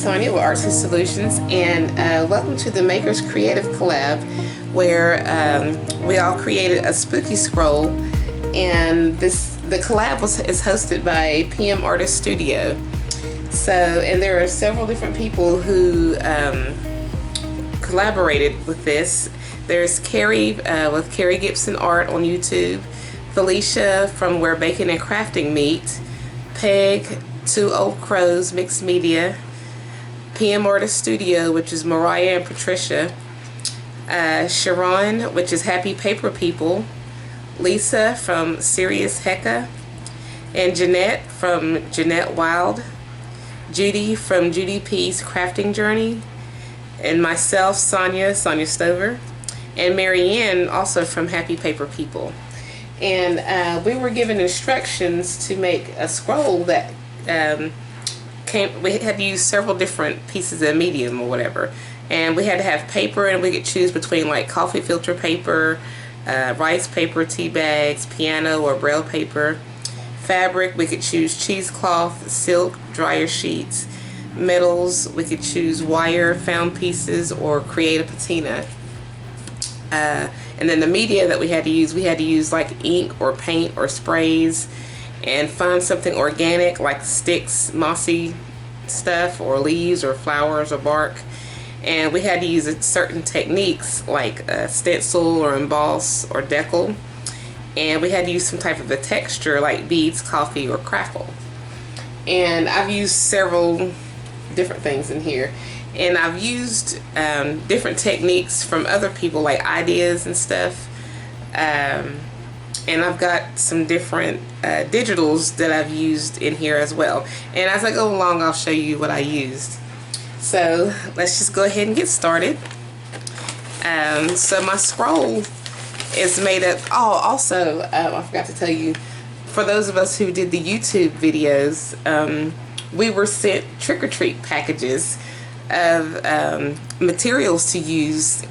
Sonya with Artsy Solutions, and welcome to the Makers Creative Collab, where we all created a spooky scroll, and the collab is hosted by PM Artist Studio. So, and there are several different people who collaborated with this. There's Kari with Kari Gibson Art on YouTube, Thelisha from Where Baking and Crafting Meet, Peg, Two Old Crows Mixed Media, PM Artist Studio, which is Mariah and Patricia, Cheran, which is Happy Paper People, Lisa from Sirius, Heka, and Jeanette from Jeanette, Wilde, Judy from Judy P's Crafting Journey, and myself, Sonya, sonyastover, and Marianne, also from Happy Paper People. And we were given instructions to make a scroll that we had to use several different pieces of medium or whatever, and we had to have paper, and we could choose between like coffee filter paper, rice paper, tea bags, piano or braille paper. Fabric, we could choose cheesecloth, silk, dryer sheets. Metals, we could choose wire, found pieces, or create a patina. And then the media that we had to use like ink or paint or sprays, and find something organic like sticks, mossy stuff, or leaves or flowers or bark. And we had to use certain techniques like stencil or emboss or decal. And we had to use some type of a texture like beads, coffee, or crackle. And I've used several different things in here. And I've used different techniques from other people, like ideas and stuff. And I've got some different digitals that I've used in here as well. And as I go along, I'll show you what I used. So let's just go ahead and get started. So my scroll is made up. Oh, also, I forgot to tell you, for those of us who did the YouTube videos, we were sent trick-or-treat packages of materials to use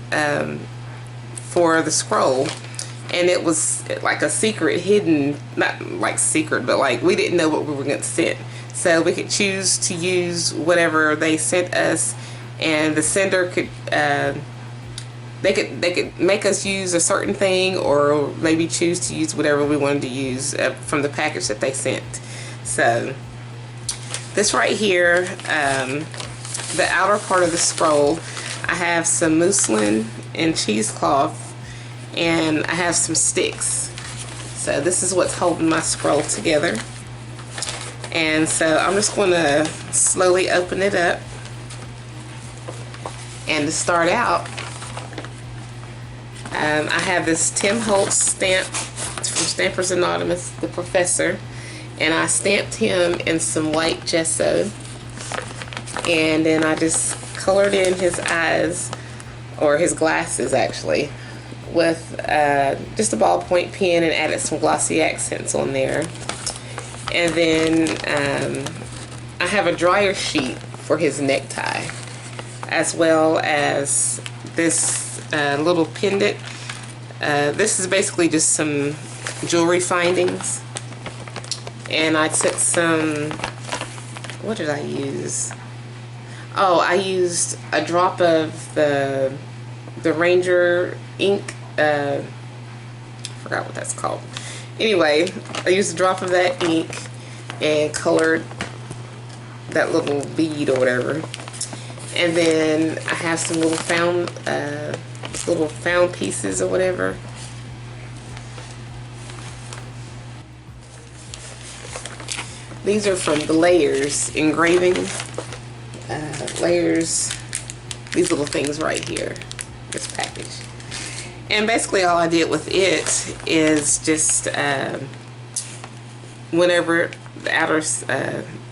for the scroll. And it was like a secret, hidden, not like secret, but like we didn't know what we were going to send. So we could choose to use whatever they sent us, and the sender could, they could make us use a certain thing, or maybe choose to use whatever we wanted to use from the package that they sent. So this right here, the outer part of the scroll, I have some muslin and cheesecloth, and I have some sticks. So this is what's holding my scroll together. And so I'm just going to slowly open it up. And to start out, I have this Tim Holtz stamp from Stampers Anonymous, the professor, and I stamped him in some white gesso, and then I just colored in his eyes, or his glasses actually, with just a ballpoint pen, and added some glossy accents on there. And then I have a dryer sheet for his necktie, as well as this little pendant. This is basically just some jewelry findings. And I took some, what did I use? Oh, I used a drop of the Ranger ink. I forgot what that's called. Anyway, I used a drop of that ink and colored that little bead or whatever. And then I have some little found pieces or whatever. These are from the Layers engraving. Layers, these little things right here, this package. And basically all I did with it is just whenever the outer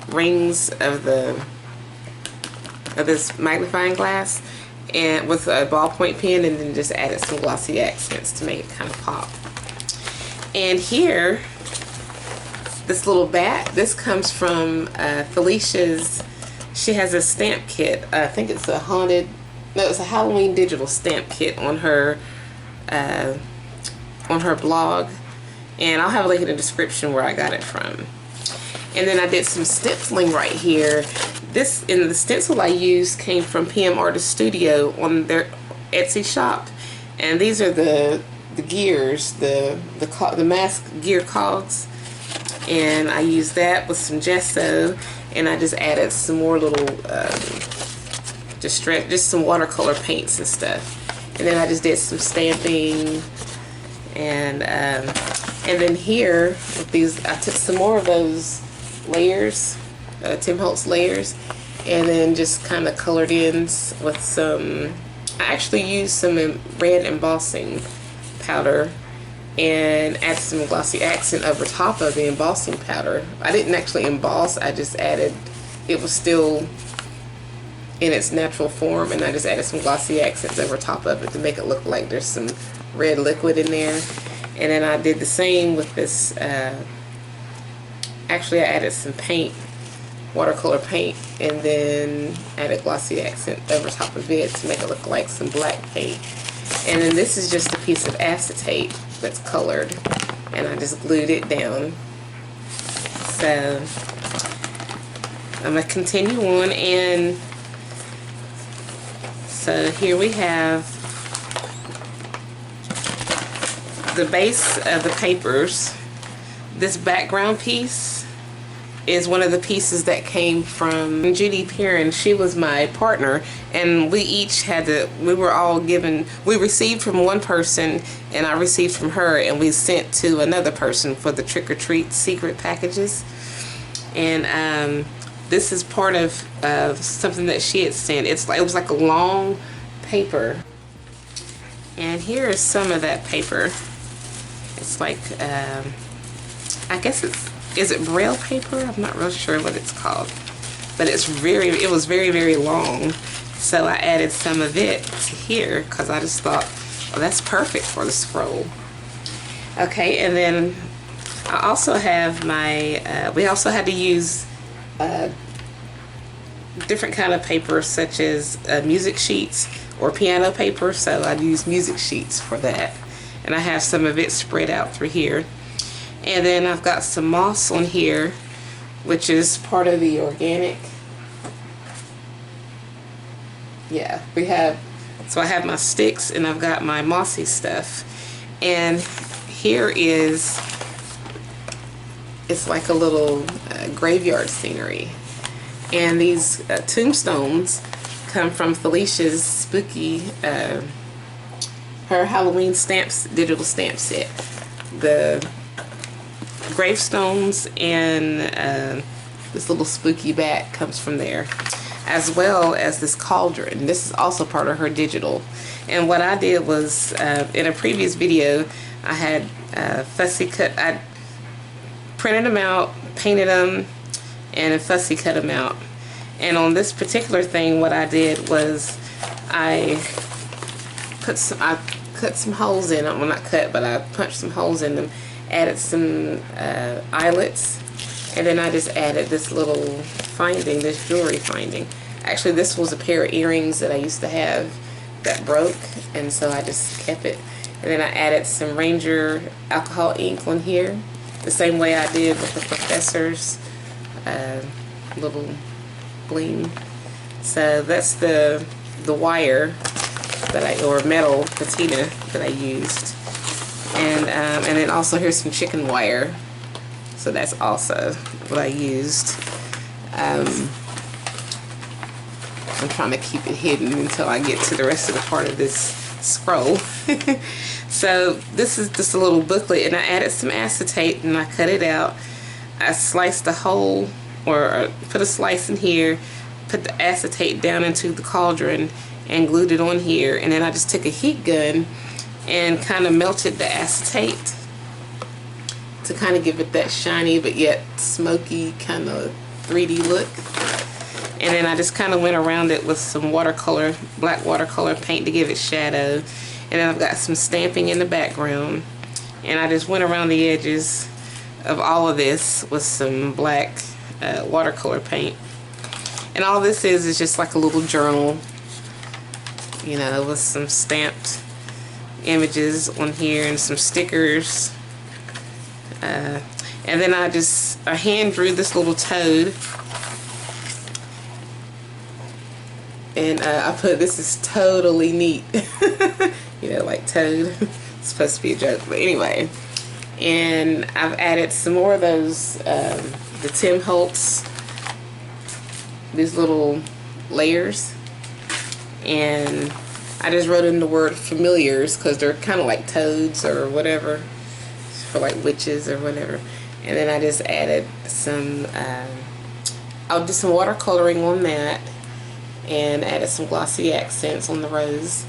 rings of this magnifying glass, and with a ballpoint pen, and then just added some glossy accents to make it kind of pop. And here, this little bat, this comes from Thelisha's. She has a stamp kit. I think it's a it's a Halloween digital stamp kit on her blog, and I'll have a link in the description where I got it from. And then I did some stenciling right here. This, and the stencil I used came from PM Artist Studio on their Etsy shop. And these are the gears, the mask gear cogs. And I used that with some gesso, and I just added some more little, just some watercolor paints and stuff. And then I just did some stamping, and then here with these, I took some more of those layers, Tim Holtz layers, and then just kind of colored in with some. I actually used some red embossing powder and add some glossy accent over top of the embossing powder. I didn't actually emboss, I just added, it was still in its natural form, and I just added some glossy accents over top of it to make it look like there's some red liquid in there. And then I did the same with this, actually I added some paint, watercolor paint, and then added glossy accent over top of it to make it look like some black paint. And then this is just a piece of acetate that's colored, and I just glued it down. So I'm gonna continue on, and so here we have the base of the papers. This background piece is one of the pieces that came from Judy Cheran. She was my partner, and we each had to, we were all given, we received from one person and I received from her, and we sent to another person for the trick-or-treat secret packages. And this is part of something that she had sent. It was like a long paper, and here is some of that paper. It's like I guess is it braille paper? I'm not real sure what it's called, but it was very, very long. So I added some of it to here because I just thought, well, that's perfect for the scroll. Okay, and then I also have my, we also had to use different kind of paper, such as music sheets or piano paper, so I use music sheets for that. And I have some of it spread out through here. And then I've got some moss on here, which is part of the organic. Yeah, we have, so I have my sticks and I've got my mossy stuff. And here is, it's like a little graveyard scenery. And these tombstones come from Thelisha's spooky, her Halloween stamps, digital stamp set. The gravestones and this little spooky bat comes from there, as well as this cauldron. This is also part of her digital. And what I did was, in a previous video, I had fussy cut, I printed them out, painted them, and fussy cut them out. And on this particular thing, what I did was I cut some holes in them. Well, not cut, but I punched some holes in them, added some eyelets, and then I just added this little finding, this jewelry finding. Actually, this was a pair of earrings that I used to have that broke, and so I just kept it. And then I added some Ranger alcohol ink on here, the same way I did with the professor's little bling. So that's the wire that or metal patina that I used. And then also here's some chicken wire. So that's also what I used. I'm trying to keep it hidden until I get to the rest of the part of this scroll. So this is just a little booklet, and I added some acetate and I cut it out. I sliced a hole, or put a slice in here, put the acetate down into the cauldron and glued it on here, and then I just took a heat gun and kind of melted the acetate to kind of give it that shiny but yet smoky kind of 3D look. And then I just kind of went around it with some watercolor, black watercolor paint to give it shadow. And then I've got some stamping in the background, and I just went around the edges of all of this with some black watercolor paint. And all this is just like a little journal, you know, with some stamped images on here and some stickers. And And then I hand drew this little toad. And I put, this is totally neat. You know, like toad. It's supposed to be a joke, but anyway. And I've added some more of those, the Tim Holtz, these little layers. And I just wrote in the word familiars because they're kind of like toads or whatever, for like witches or whatever. And then I just added some, I'll do some watercoloring on that, and added some glossy accents on the rose.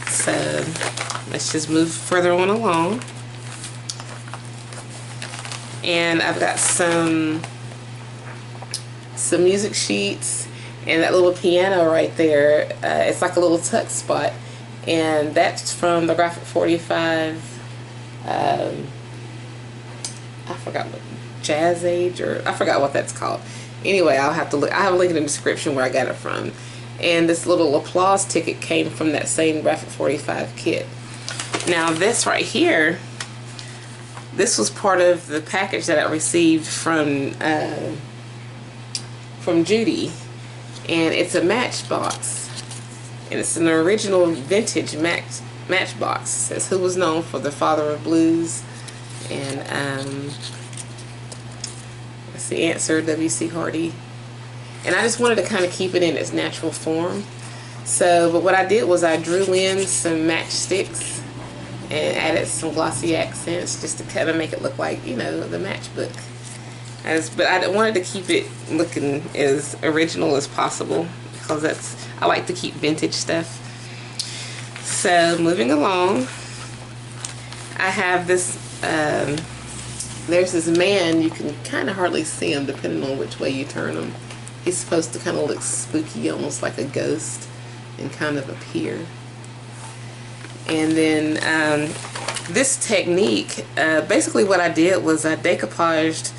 So let's just move further on along. And I've got some music sheets, and that little piano right there, it's like a little tuck spot, and that's from the Graphic 45, I forgot what, Jazz Age, or I forgot what that's called. Anyway, I'll have to look. I have a link in the description where I got it from. And this little applause ticket came from that same Graphic 45 kit. Now this right here, this was part of the package that I received from Judy, and it's a matchbox, and it's an original vintage matchbox. It says, "Who was known for the father of blues?" And that's the answer, W.C. Hardy. And I just wanted to kind of keep it in its natural form. So, but what I did was I drew in some matchsticks and added some glossy accents just to kind of make it look like, you know, the matchbook. But I wanted to keep it looking as original as possible, because I like to keep vintage stuff. So moving along, I have this, there's this man, you can kind of hardly see him depending on which way you turn him. He's supposed to kind of look spooky, almost like a ghost, and kind of appear. And then this technique, basically what I did was I decoupaged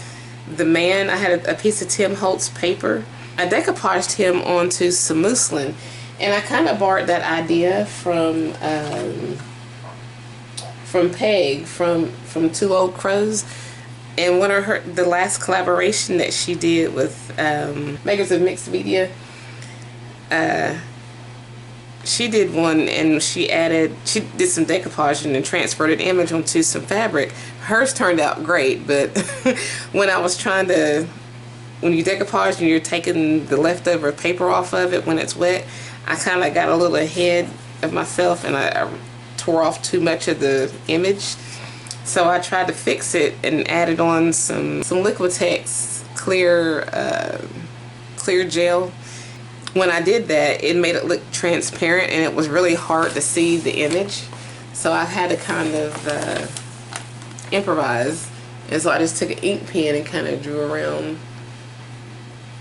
the man. I had a piece of Tim Holtz paper. I decoupaged him onto some muslin, and I kind of borrowed that idea from Peg from Two Old Crows. And one of the last collaboration that she did with Makers of Mixed Media, she did one, and she did some decoupaging and transferred an image onto some fabric. Hers turned out great, but when I was trying to, when you decoupage and you're taking the leftover paper off of it when it's wet, I kind of got a little ahead of myself, and I tore off too much of the image. So I tried to fix it and added on some Liquitex clear gel. When I did that, it made it look transparent, and it was really hard to see the image. So I had to kind of improvise. And so I just took an ink pen and kind of drew around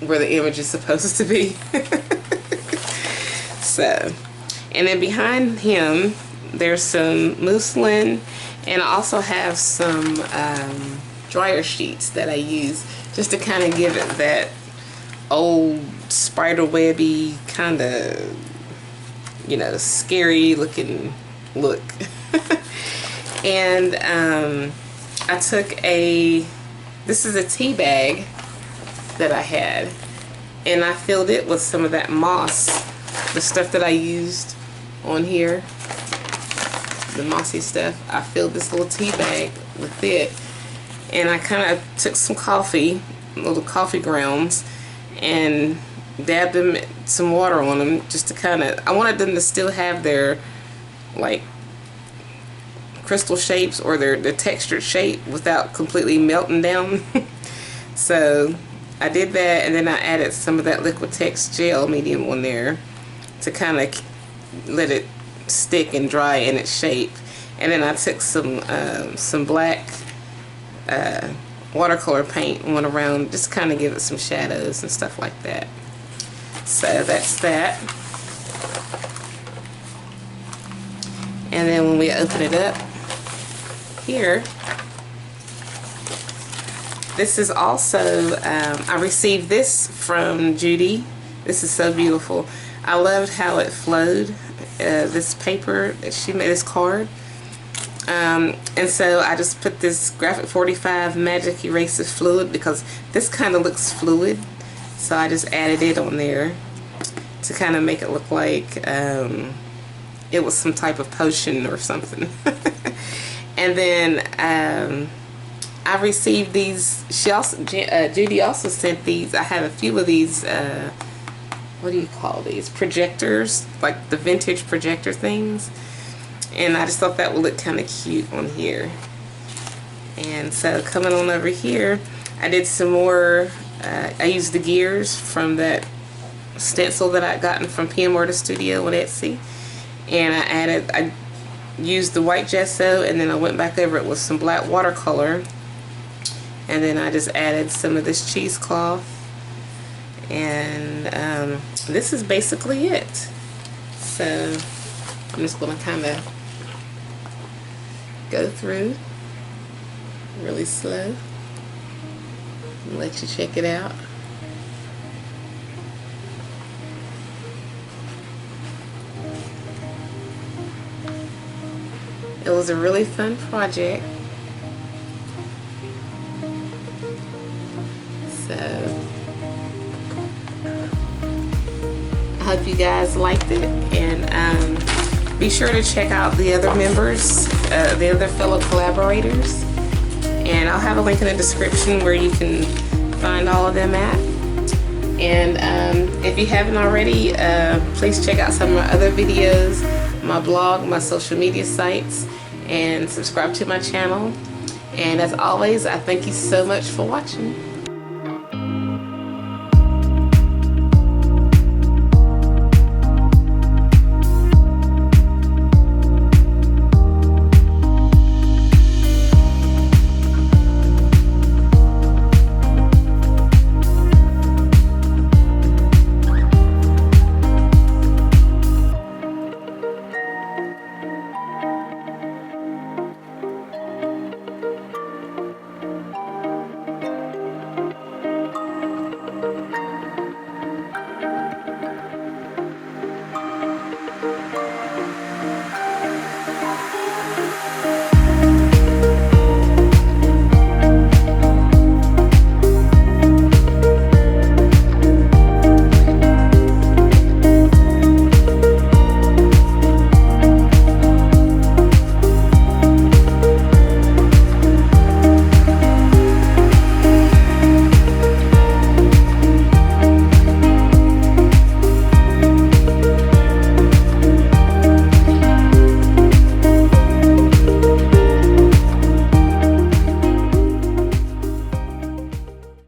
where the image is supposed to be. So, and then behind him, there's some muslin. And I also have some dryer sheets that I use just to kind of give it that old spider webby kind of, you know, scary looking look. And I took this is a tea bag that I had, and I filled it with some of that moss, the stuff that I used on here, the mossy stuff. I filled this little tea bag with it, and I kind of took some little coffee grounds, and dabbed them some water on them just to kind of, I wanted them to still have their like crystal shapes or their textured shape without completely melting down. So I did that, and then I added some of that Liquitex gel medium on there to kind of let it stick and dry in its shape. And then I took some black watercolor paint and went around, just kind of give it some shadows and stuff like that. So that's that. And then when we open it up here, this is also, I received this from Judy. This is so beautiful. I loved how it flowed. This paper that she made, this card, And so I just put this Graphic 45 Magic Eraser Fluid because this kind of looks fluid. So I just added it on there to kind of make it look like it was some type of potion or something. And then I received these. Judy also sent these. I have a few of these. What do you call these? Projectors, like the vintage projector things. And I just thought that would look kind of cute on here. And so coming on over here, I did some more. I used the gears from that stencil that I gotten from PM Artist Studio on Etsy, and I used the white gesso, and then I went back over it with some black watercolor, and then I just added some of this cheesecloth, and this is basically it. So I'm just going to kind of go through really slow and let you check it out. It was a really fun project. So I hope you guys liked it, and be sure to check out the other members, the other fellow collaborators, and I'll have a link in the description where you can find all of them at. And if you haven't already, please check out some of my other videos, my blog, my social media sites, and subscribe to my channel. And as always, I thank you so much for watching.